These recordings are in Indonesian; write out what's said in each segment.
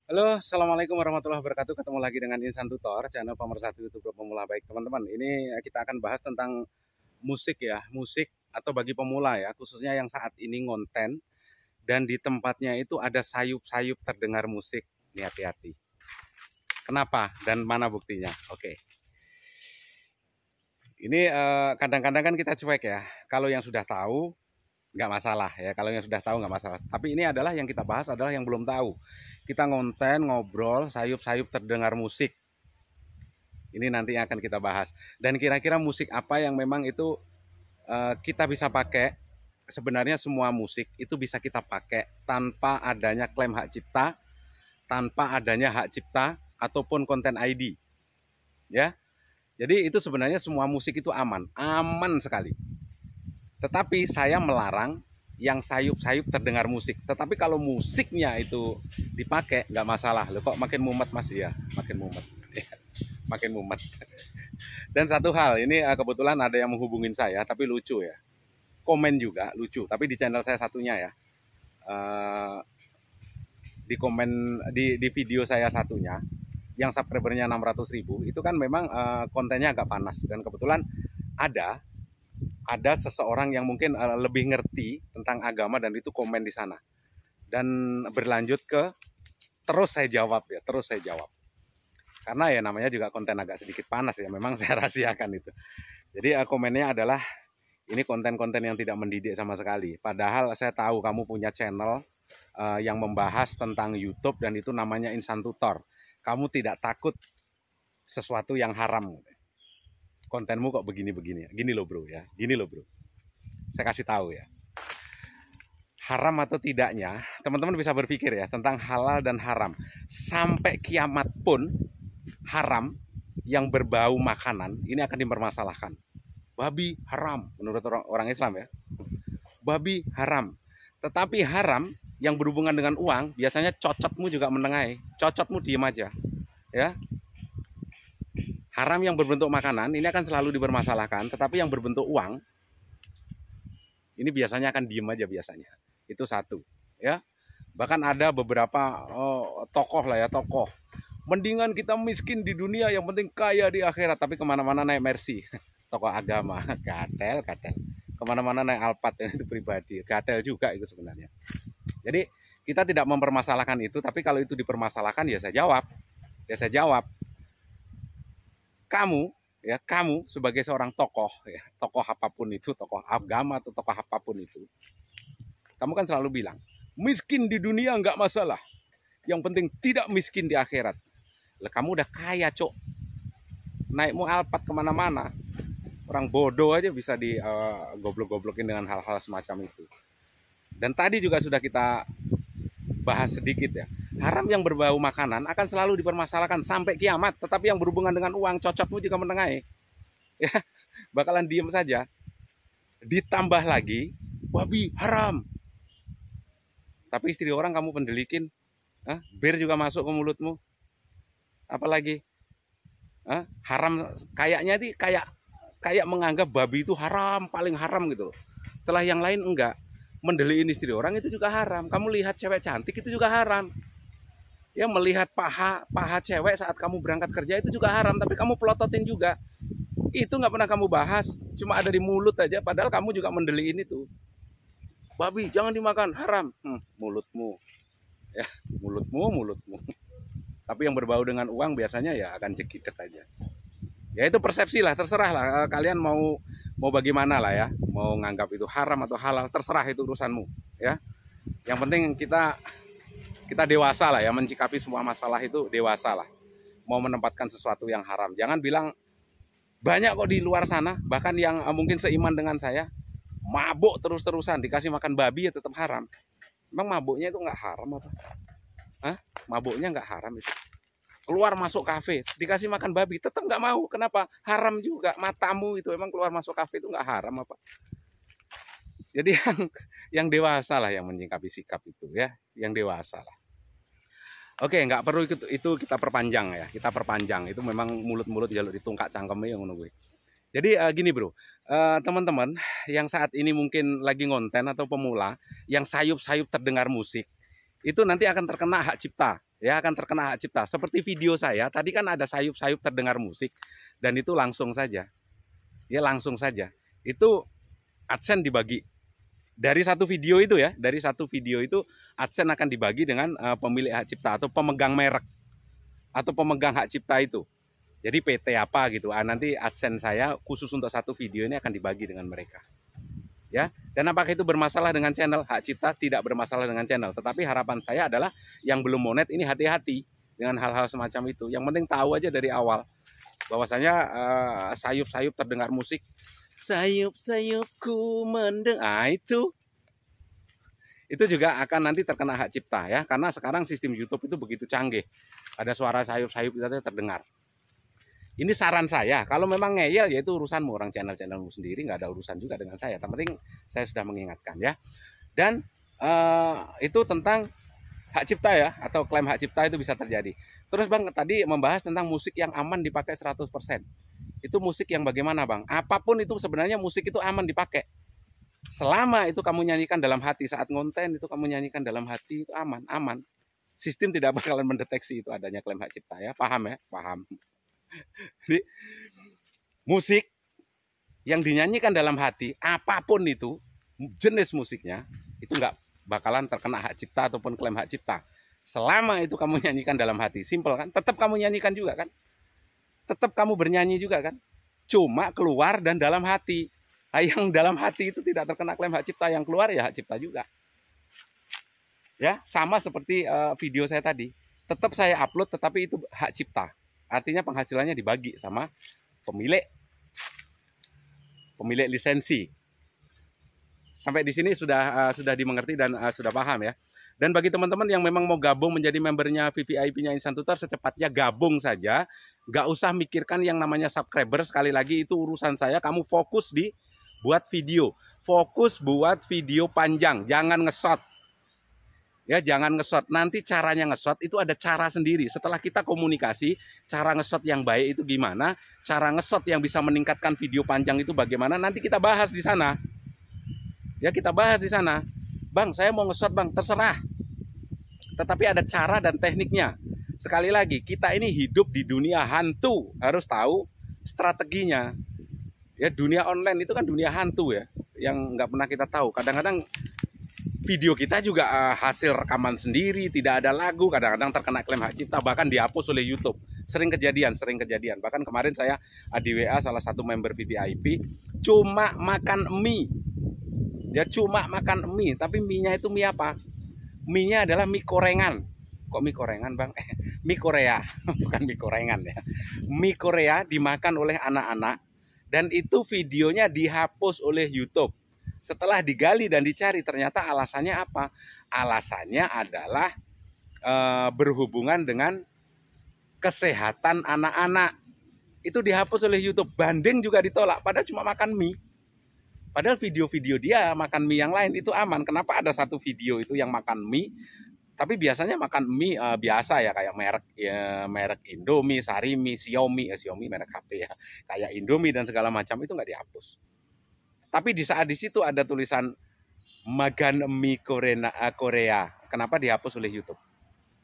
Halo, assalamualaikum warahmatullahi wabarakatuh. Ketemu lagi dengan Insan Tutor, channel pemersatu YouTube pemula. Baik, teman-teman. Ini kita akan bahas tentang musik ya, musik atau bagi pemula ya, khususnya yang saat ini ngonten dan di tempatnya itu ada sayup-sayup terdengar musik. Nih hati-hati. Kenapa dan mana buktinya? Oke. Ini kadang-kadang kan kita cuek ya. Kalau yang sudah tahu nggak masalah ya, kalau yang sudah tahu nggak masalah. Tapi ini adalah yang kita bahas adalah yang belum tahu. Kita ngonten, ngobrol, sayup-sayup terdengar musik. Ini nanti yang akan kita bahas. Dan kira-kira musik apa yang memang itu kita bisa pakai. Sebenarnya semua musik itu bisa kita pakai tanpa adanya klaim hak cipta, tanpa adanya hak cipta ataupun konten ID. Ya. Jadi itu sebenarnya semua musik itu aman, aman sekali. Tetapi saya melarang yang sayup-sayup terdengar musik. Tetapi kalau musiknya itu dipakai nggak masalah. Loh, kok makin mumet mas? Iya, makin mumet. Makin mumet. Dan satu hal, ini kebetulan ada yang menghubungin saya, tapi lucu ya. Komen juga lucu, tapi di channel saya satunya ya. Di komen di video saya satunya, yang subscribernya 600.000, itu kan memang kontennya agak panas. Dan kebetulan ada seseorang yang mungkin lebih ngerti tentang agama dan itu komen di sana. Dan berlanjut ke terus saya jawab ya, terus saya jawab. Karena ya namanya juga konten agak sedikit panas ya, memang saya rahasiakan itu. Jadi komennya adalah ini konten-konten yang tidak mendidik sama sekali. Padahal saya tahu kamu punya channel yang membahas tentang YouTube dan itu namanya Insan Tutor. Kamu tidak takut sesuatu yang haram. Kontenmu kok begini-begini. Gini loh bro ya, gini loh bro. Saya kasih tahu ya. Haram atau tidaknya, teman-teman bisa berpikir ya tentang halal dan haram. Sampai kiamat pun haram yang berbau makanan ini akan dipermasalahkan. Babi haram menurut orang Islam ya. Babi haram. Tetapi haram yang berhubungan dengan uang biasanya cocotmu juga menengahi. Cocotmu diem aja. Ya. Haram yang berbentuk makanan ini akan selalu dipermasalahkan, tetapi yang berbentuk uang ini biasanya akan diem aja biasanya. Itu satu, ya. Bahkan ada beberapa tokoh lah ya, tokoh. Mendingan kita miskin di dunia, yang penting kaya di akhirat. Tapi kemana-mana naik Mercy, tokoh agama, gatel. Kemana-mana naik Alphard, itu pribadi, gatel juga itu sebenarnya. Jadi kita tidak mempermasalahkan itu, tapi kalau itu dipermasalahkan ya saya jawab, kamu sebagai seorang tokoh ya, tokoh apapun itu, tokoh agama atau tokoh apapun itu, kamu kan selalu bilang miskin di dunia nggak masalah, yang penting tidak miskin di akhirat. Lah kamu udah kaya cok, naikmu Alphard kemana-mana, orang bodoh aja bisa di goblok-goblokin dengan hal-hal semacam itu. Dan tadi juga sudah kita bahas sedikit ya, haram yang berbau makanan akan selalu dipermasalahkan sampai kiamat. Tetapi yang berhubungan dengan uang, cocotmu juga menengahi ya, bakalan diem saja. Ditambah lagi babi haram, tapi istri orang kamu pendelikin, bir juga masuk ke mulutmu, apalagi haram. Kayaknya sih kayak menganggap babi itu haram, paling haram gitu. Setelah yang lain enggak. Mendeliin istri orang itu juga haram. Kamu lihat cewek cantik itu juga haram. Ya, melihat paha cewek saat kamu berangkat kerja itu juga haram, tapi kamu pelototin juga. Itu nggak pernah kamu bahas, cuma ada di mulut aja, padahal kamu juga mendeliin itu. Babi jangan dimakan, haram. Mulutmu. Ya, mulutmu. Tapi yang berbau dengan uang biasanya ya akan cekitet aja. Ya itu persepsi lah, terserah lah kalian mau bagaimana lah ya, mau nganggap itu haram atau halal, terserah, itu urusanmu ya. Yang penting kita dewasa lah ya, mencikapi semua masalah itu dewasa lah. Mau menempatkan sesuatu yang haram, jangan bilang banyak kok di luar sana, bahkan yang mungkin seiman dengan saya, mabuk terus-terusan, dikasih makan babi ya tetap haram. Emang mabuknya itu nggak haram apa? Mabuknya nggak haram itu. Keluar masuk kafe dikasih makan babi tetap nggak mau. Kenapa? Haram juga. Matamu itu emang keluar masuk kafe itu nggak haram apa? Jadi yang dewasa lah yang menyikapi sikap itu ya, yang dewasa lah. Oke, nggak perlu itu kita perpanjang ya, kita perpanjang. Itu memang mulut-mulut jalur ditungkak cangkemnya yang menunggu. Jadi gini bro, teman-teman yang saat ini mungkin lagi ngonten atau pemula, yang sayup-sayup terdengar musik, itu nanti akan terkena hak cipta, ya, akan terkena hak cipta. Seperti video saya tadi kan ada sayup-sayup terdengar musik dan itu langsung saja, ya langsung saja. Itu AdSense dibagi dari satu video itu, ya, dari satu video itu AdSense akan dibagi dengan pemilik hak cipta atau pemegang merek atau pemegang hak cipta itu. Jadi PT apa gitu, nanti AdSense saya khusus untuk satu video ini akan dibagi dengan mereka. Ya, dan apakah itu bermasalah dengan channel? Hak cipta tidak bermasalah dengan channel, tetapi harapan saya adalah yang belum monet ini hati-hati dengan hal-hal semacam itu. Yang penting tahu aja dari awal bahwasanya sayup-sayup terdengar musik, sayup-sayupku mendengar, itu juga akan nanti terkena hak cipta, ya, karena sekarang sistem YouTube itu begitu canggih, ada suara sayup-sayup itu terdengar. Ini saran saya, kalau memang ngeyel ya itu urusanmu, orang channelmu sendiri, nggak ada urusan juga dengan saya. Yang penting saya sudah mengingatkan, ya. Dan itu tentang hak cipta, ya, atau klaim hak cipta itu bisa terjadi. Terus Bang tadi membahas tentang musik yang aman dipakai 100%. Itu musik yang bagaimana Bang? Apapun itu sebenarnya musik itu aman dipakai. Selama itu kamu nyanyikan dalam hati, saat ngonten itu kamu nyanyikan dalam hati, itu aman. Sistem tidak bakalan mendeteksi itu adanya klaim hak cipta, ya. Paham, ya? Paham. Jadi, musik yang dinyanyikan dalam hati, apapun itu jenis musiknya, itu nggak bakalan terkena hak cipta ataupun klaim hak cipta. Selama itu kamu nyanyikan dalam hati, simple kan? Tetap kamu nyanyikan juga kan? Tetap kamu bernyanyi juga kan? Cuma keluar dan dalam hati. Yang dalam hati itu tidak terkena klaim hak cipta, yang keluar ya hak cipta juga. Ya, sama seperti video saya tadi. Tetap saya upload, tetapi itu hak cipta. Artinya penghasilannya dibagi sama pemilik lisensi. Sampai di sini sudah dimengerti dan sudah paham, ya. Dan bagi teman-teman yang memang mau gabung menjadi membernya VVIP-nya Insan Tutor, secepatnya gabung saja. Nggak usah mikirkan yang namanya subscriber. Sekali lagi itu urusan saya. Kamu fokus di buat video. Fokus buat video panjang. Jangan nge-shot. Ya, jangan nge-shot. Nanti caranya nge-shot itu ada cara sendiri. Setelah kita komunikasi, cara nge-shot yang baik itu gimana, cara nge-shot yang bisa meningkatkan video panjang itu bagaimana, nanti kita bahas di sana. Ya, kita bahas di sana. Bang, saya mau nge-shot Bang, terserah. Tetapi ada cara dan tekniknya. Sekali lagi, kita ini hidup di dunia hantu, harus tahu strateginya. Ya, dunia online itu kan dunia hantu, ya, yang nggak pernah kita tahu. Kadang-kadang video kita juga hasil rekaman sendiri, tidak ada lagu, kadang-kadang terkena klaim hak cipta, bahkan dihapus oleh YouTube. Sering kejadian. Bahkan kemarin saya di WA salah satu member VVIP cuma makan mie. Ya, cuma makan mie, tapi mie-nya itu mie apa? Mie-nya adalah mie gorengan. Kok mie gorengan, Bang? Mie Korea, bukan mie gorengan, ya. Mie Korea dimakan oleh anak-anak dan itu videonya dihapus oleh YouTube. Setelah digali dan dicari, ternyata alasannya apa? Alasannya adalah berhubungan dengan kesehatan anak-anak. Itu dihapus oleh YouTube. Banding juga ditolak, padahal cuma makan mie. Padahal video-video dia makan mie yang lain itu aman. Kenapa ada satu video itu yang makan mie? Tapi biasanya makan mie biasa, ya, kayak merek Indomie, Sarimi, Xiaomi merek HP, ya. Kayak Indomie dan segala macam itu nggak dihapus. Tapi di saat di situ ada tulisan makan mie Korea. Kenapa dihapus oleh YouTube?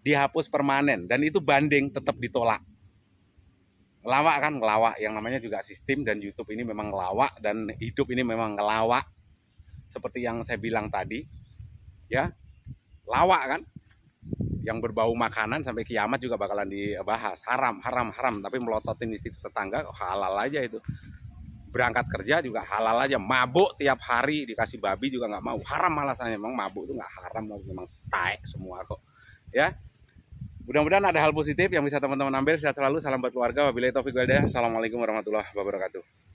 Dihapus permanen dan itu banding tetap ditolak. Ngelawak kan, ngelawak. Yang namanya juga sistem dan YouTube ini memang ngelawak dan hidup ini memang ngelawak. Seperti yang saya bilang tadi, ya, lawak kan. Yang berbau makanan sampai kiamat juga bakalan dibahas. Haram. Tapi melototin istri tetangga halal aja itu. Berangkat kerja juga halal aja, mabuk tiap hari dikasih babi juga nggak mau, haram alasannya. Memang mabuk itu nggak haram, memang taek semua kok, ya. Mudah-mudahan ada hal positif yang bisa teman-teman ambil. Sehat selalu, salam buat keluarga, wabillahi taufiq wal hidayah. Assalamualaikum warahmatullahi wabarakatuh.